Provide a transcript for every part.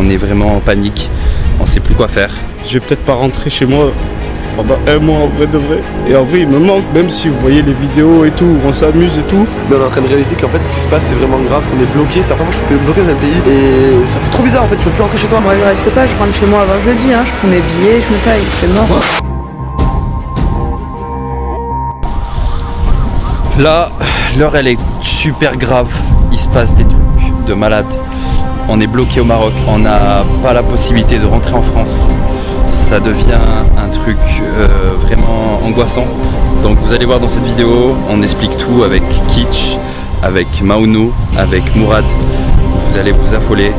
on est vraiment en panique, on sait plus quoi faire. Je vais peut-être pas rentrer chez moi pendant un mois en vrai de vrai. Et en vrai il me manque, même si vous voyez les vidéos et tout, où on s'amuse et tout. Mais on est en train de réaliser qu'en fait ce qui se passe c'est vraiment grave, qu'on est bloqué. C'est la première fois que je suis bloqué dans un pays et ça fait trop bizarre en fait, tu peux plus rentrer chez toi. Moi je reste pas, je rentre chez moi avant jeudi, je prends mes billets, je me taille, c'est mort. Là, l'heure elle est super grave, il se passe des trucs de malade. On est bloqué au Maroc, on n'a pas la possibilité de rentrer en France. Ça devient un truc vraiment angoissant. Donc vous allez voir dans cette vidéo, on explique tout avec Kitch, avec Maounou, avec Mourad. Vous allez vous affoler.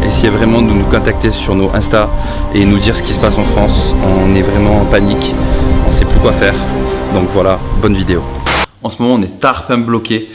Essayez vraiment de nous contacter sur nos Insta et nous dire ce qui se passe en France. On est vraiment en panique, on ne sait plus quoi faire. Donc voilà, bonne vidéo. En ce moment, on est tarpin bloqué.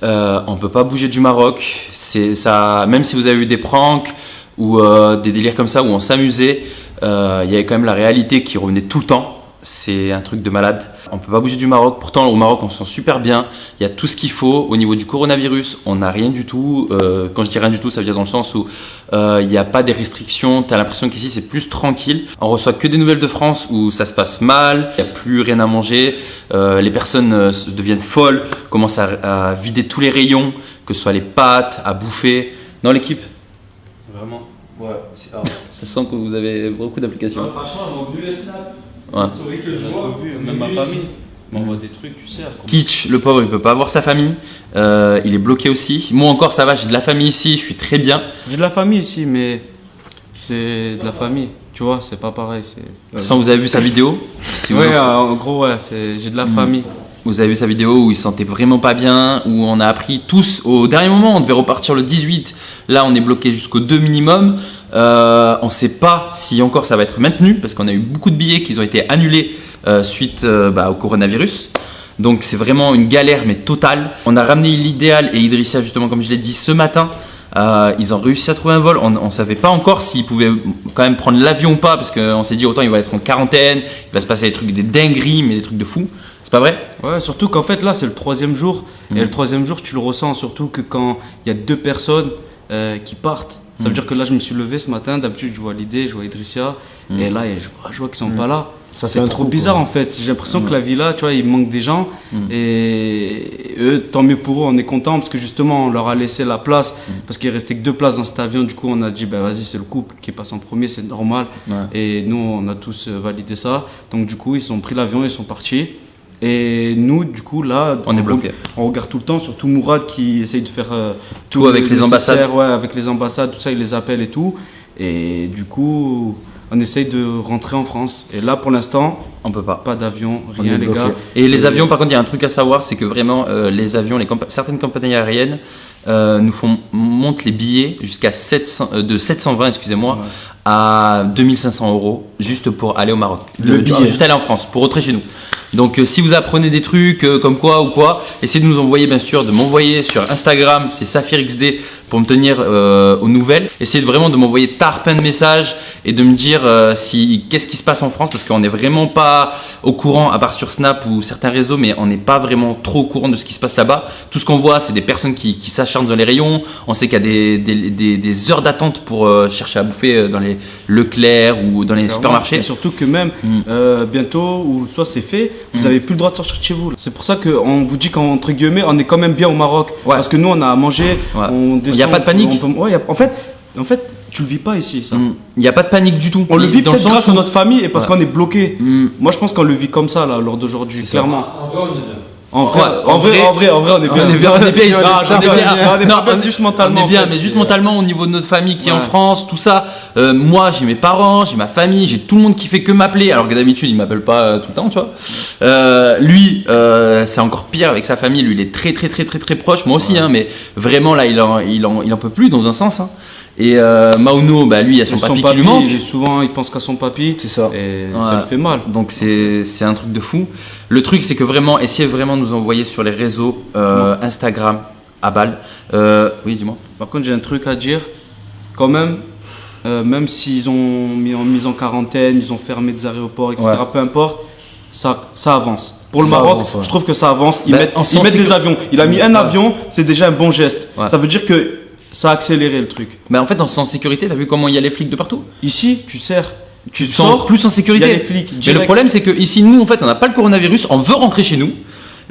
On ne peut pas bouger du Maroc. Ça, même si vous avez eu des pranks ou des délires comme ça où on s'amusait, il y avait quand même la réalité qui revenait tout le temps. C'est un truc de malade. On ne peut pas bouger du Maroc. Pourtant, au Maroc, on se sent super bien. Il y a tout ce qu'il faut. Au niveau du coronavirus, on n'a rien du tout. Quand je dis rien du tout, ça veut dire dans le sens où il n'y a pas des restrictions. Tu as l'impression qu'ici, c'est plus tranquille. On reçoit que des nouvelles de France où ça se passe mal. Il n'y a plus rien à manger. Les personnes deviennent folles, commencent à vider tous les rayons, que ce soit les pâtes, à bouffer. Non, l'équipe? Vraiment? Ouais. Ça sent que vous avez beaucoup d'applications. Franchement, on a vu les snaps. Ouais. Historique que je vois. Même ma famille m'envoie des trucs, tu sais. Kitch, le pauvre, il peut pas voir sa famille. Il est bloqué aussi. Moi encore, ça va, j'ai de la famille ici, je suis très bien. J'ai de la famille ici, mais c'est de la famille. Tu vois, c'est pas pareil. Sans vous avez vu sa vidéo si ouais, en gros, ouais, j'ai de la famille. Vous avez vu sa vidéo où il se sentait vraiment pas bien, où on a appris tous au dernier moment, on devait repartir le 18. Là, on est bloqué jusqu'au 2 minimum. On ne sait pas si encore ça va être maintenu parce qu'on a eu beaucoup de billets qui ont été annulés suite au coronavirus. Donc c'est vraiment une galère mais totale. On a ramené l'idéal et Idrissia justement comme je l'ai dit ce matin. Ils ont réussi à trouver un vol. On ne savait pas encore s'ils pouvaient quand même prendre l'avion ou pas parce qu'on s'est dit autant il va être en quarantaine, il va se passer des trucs, des dingueries mais des trucs de fou. C'est pas vrai? Ouais, surtout qu'en fait là c'est le 3e jour et le 3e jour tu le ressens surtout que quand il y a 2 personnes qui partent. Ça veut dire que là, je me suis levé ce matin. D'habitude, je vois l'idée, je vois Idrissia. Et là, je vois qu'ils sont pas là. Ça c'est trop bizarre en fait. J'ai l'impression que la vie là, tu vois, il manque des gens. Et eux, tant mieux pour eux, on est content parce que justement, on leur a laissé la place. Parce qu'il restait que 2 places dans cet avion. Du coup, on a dit, bah vas-y, c'est le couple qui passe en premier, c'est normal. Et nous, on a tous validé ça. Donc, du coup, ils ont pris l'avion, ils sont partis. Et nous, du coup, là, on est bloqué. On regarde tout le temps, surtout Mourad qui essaye de faire tout avec les ambassades. Ouais, avec les ambassades, tout ça, il les appelle et tout. Et du coup, on essaye de rentrer en France. Et là, pour l'instant, on peut pas. Pas d'avion, rien, les gars. Et les avions, par contre, il y a un truc à savoir, c'est que vraiment, les avions, certaines compagnies aériennes montent les billets jusqu'à 720, excusez-moi, à 2500 € juste pour aller au Maroc. Le billet, juste aller en France, pour rentrer chez nous. Donc si vous apprenez des trucs comme quoi ou quoi, essayez de nous envoyer bien sûr, de m'envoyer sur Instagram, c'est SaphirXD pour me tenir aux nouvelles. Essayez vraiment de m'envoyer plein de messages et de me dire qu'est-ce qui se passe en France parce qu'on n'est vraiment pas au courant à part sur Snap ou certains réseaux, mais on n'est pas vraiment trop au courant de ce qui se passe là-bas. Tout ce qu'on voit, c'est des personnes qui s'acharnent dans les rayons. On sait qu'il y a des heures d'attente pour chercher à bouffer dans les Leclerc ou dans les supermarchés. Et surtout que même bientôt, ou soit c'est fait, vous n'avez plus le droit de sortir de chez vous. C'est pour ça qu'on vous dit qu'entre guillemets, on est quand même bien au Maroc. Parce que nous, on a à manger, on descend. Il n'y a pas de panique. En fait, tu le vis pas ici, ça. Il n'y a pas de panique du tout. On le vit peut-être grâce à notre famille et parce qu'on est bloqué. Moi, je pense qu'on le vit comme ça, là, lors d'aujourd'hui, clairement. En vrai, on est bien. On est bien ici. On est juste mentalement. On est bien, mais juste mentalement au niveau de notre famille qui est en France, tout ça. Moi, j'ai mes parents, j'ai ma famille, j'ai tout le monde qui fait que m'appeler. Alors que d'habitude, il m'appelle pas tout le temps, tu vois. Lui, c'est encore pire avec sa famille. Lui, il est très proche. Moi aussi, hein, mais vraiment là, il en peut plus dans un sens. Hein. Et Maounou, bah lui, il y a son papy qui lui manque. Souvent, il pense qu'à son papy. C'est ça. Et ça lui fait mal. Donc c'est un truc de fou. Le truc, c'est que vraiment, essayez vraiment de nous envoyer sur les réseaux Instagram, Abal. Oui, dis-moi. Par contre, j'ai un truc à dire. Quand même, même s'ils ont mis en quarantaine, ils ont fermé des aéroports, etc. Peu importe, ça avance. Pour le Maroc, je trouve que ça avance. Ils mettent des avions. Il a mis un avion, c'est déjà un bon geste. Ça veut dire que ça a accéléré le truc. Mais en fait, en sécurité, t'as vu comment il y a les flics de partout? Ici, tu sers. Tu te sors, sens plus en sécurité. il y a les flics, Mais direct. le problème, c'est que ici, nous, en fait, on n'a pas le coronavirus, on veut rentrer chez nous,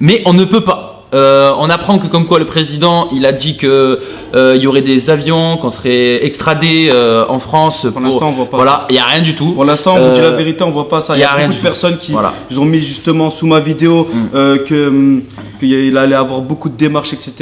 mais on ne peut pas. On apprend que comme quoi le président, il a dit que il y aurait des avions, qu'on serait extradés en France. Pour l'instant, on voit pas Voilà, il y a rien du tout. Pour l'instant, on vous dit la vérité, on voit pas ça. Il y a rien beaucoup du de tout. personnes qui Voilà. ils ont mis justement sous ma vidéo qu'il allait avoir beaucoup de démarches, etc.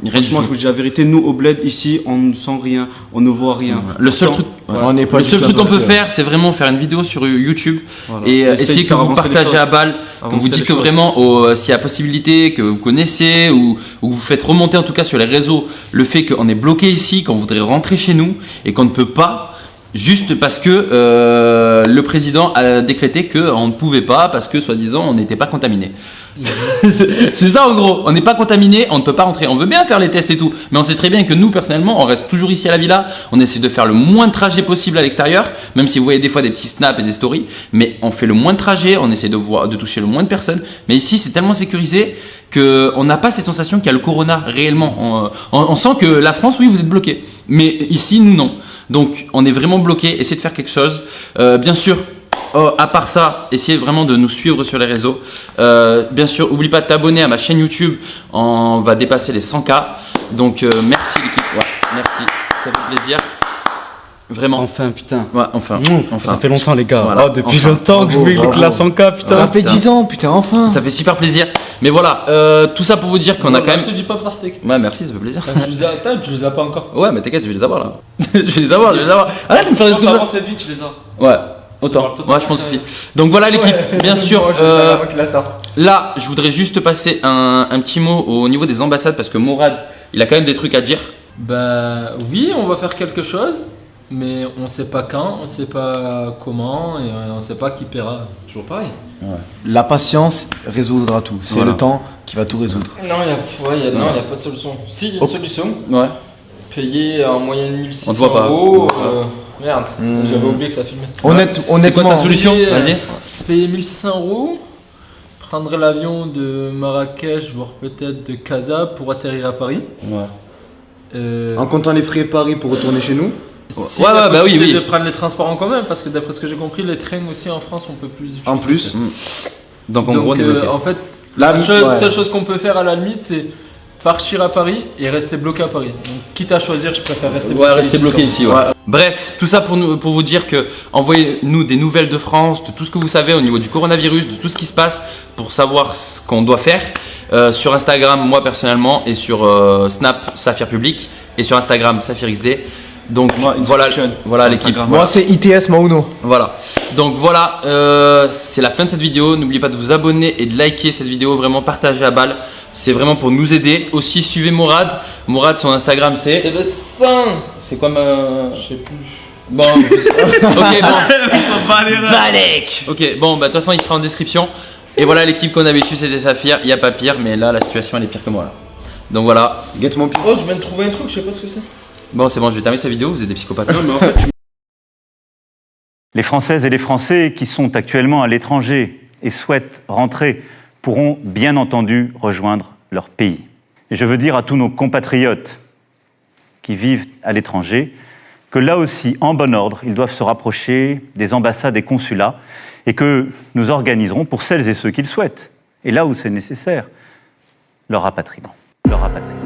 Rien du Franchement, tout. je vous dis la vérité, nous au bled ici, on ne sent rien, on ne voit rien. Le seul Pourtant, truc, voilà. On n'est pas le du seul tout truc qu'on peut avertis. faire, c'est vraiment faire une vidéo sur YouTube Voilà. et Essayer essayer de que faire vous avancer les partagez choses. à balle, que vous Avancer dites les que choses. vraiment s'il y a possibilité, que vous connaissez ou vous faites remonter en tout cas sur les réseaux le fait qu'on est bloqué ici, qu'on voudrait rentrer chez nous et qu'on ne peut pas. Juste parce que le président a décrété qu'on ne pouvait pas parce que soi-disant on n'était pas contaminé. C'est ça en gros, on n'est pas contaminé, on ne peut pas rentrer. On veut bien faire les tests et tout, mais on sait très bien que nous personnellement on reste toujours ici à la villa, on essaie de faire le moins de trajets possible à l'extérieur, même si vous voyez des fois des petits snaps et des stories, mais on fait le moins de trajets, on essaie de toucher le moins de personnes, mais ici c'est tellement sécurisé qu'on n'a pas cette sensation qu'il y a le corona réellement. On sent que la France, oui, vous êtes bloqué, mais ici nous non. Donc on est vraiment bloqué, essayez de faire quelque chose. Bien sûr, à part ça, essayez vraiment de nous suivre sur les réseaux. Bien sûr, oublie pas de t'abonner à ma chaîne YouTube, on va dépasser les 100K. Donc merci l'équipe, ouais, merci, ça fait plaisir. Vraiment. Enfin, putain. Ouais, enfin. Ça fait longtemps, les gars. Voilà. Depuis Enfin. longtemps que je fais Bravo, la 100K, putain. Ça fait 10 ans, putain, enfin. Ça fait super plaisir. Mais voilà, tout ça pour vous dire qu'on a quand même. Je te dis pas Psartek. Ouais, merci, ça fait plaisir. Tu les as pas encore. Ouais, mais t'inquiète, je vais les avoir là. je vais les avoir. Arrête de me faire des trucs. Avant cette vie, tu les as. Ouais, autant. Ouais, je pense aussi. Donc voilà l'équipe, bien sûr. Là, je voudrais juste passer un petit mot au niveau des ambassades parce que Mourad, il a quand même des trucs à dire. Bah oui, on va faire quelque chose, mais on sait pas quand, on sait pas comment et on sait pas qui paiera. Toujours pareil. La patience résoudra tout. C'est Voilà. le temps qui va tout résoudre. Non, il n'y a pas de solution. Si, il y a une solution. Ouais. Payer en moyenne 1600 On te voit pas. euros. Merde, j'avais oublié que ça filmait. C'est quoi Honnêtement, ta solution? Payer, Vas-y. Payer 1600 euros, prendre l'avion de Marrakech, voire peut-être de Casa pour atterrir à Paris. Ouais. en comptant les frais Paris pour retourner chez nous. Si Ouais, la ouais, bah oui, possibilité oui. de prendre les transports en commun, parce que d'après ce que j'ai compris, les trains aussi en France, on peut plus utiliser. En plus, Donc en gros, on est bloqué. En fait, Là, la ouais. seule chose qu'on peut faire à la limite, c'est partir à Paris et rester bloqué à Paris. Donc, quitte à choisir, je préfère rester bloqué. Ouais, rester bloqué comme- ici. Ouais. Bref, tout ça pour vous dire que envoyez-nous des nouvelles de France, de tout ce que vous savez au niveau du coronavirus, de tout ce qui se passe pour savoir ce qu'on doit faire. Sur Instagram, moi personnellement, et sur Snap, Saphir Public, et sur Instagram, Saphir XD. Donc voilà l'équipe. moi c'est ITS Mauno. Voilà. Donc voilà, c'est la fin de cette vidéo. N'oubliez pas de vous abonner et de liker cette vidéo, vraiment partager à balle. C'est vraiment pour nous aider. Aussi suivez Mourad. Mourad, son Instagram c'est. C'est le sang. C'est quoi ma. Je sais plus. Bon. Ok bon. Balek. Ok bon bah de toute façon il sera en description. Et voilà l'équipe qu'on avait su c'était Saphir. Il n'y a pas pire, mais là la situation elle est pire que moi là. Donc voilà. Get mon pied. Oh, je viens de trouver un truc, je sais pas ce que c'est. Bon c'est bon, je vais terminer cette vidéo. Vous êtes des psychopathes. Les Françaises et les Français qui sont actuellement à l'étranger et souhaitent rentrer pourront bien entendu rejoindre leur pays. Et je veux dire à tous nos compatriotes qui vivent à l'étranger que là aussi, en bon ordre, ils doivent se rapprocher des ambassades et consulats et que nous organiserons pour celles et ceux qui le souhaitent, et là où c'est nécessaire, leur rapatriement. Leur rapatriement.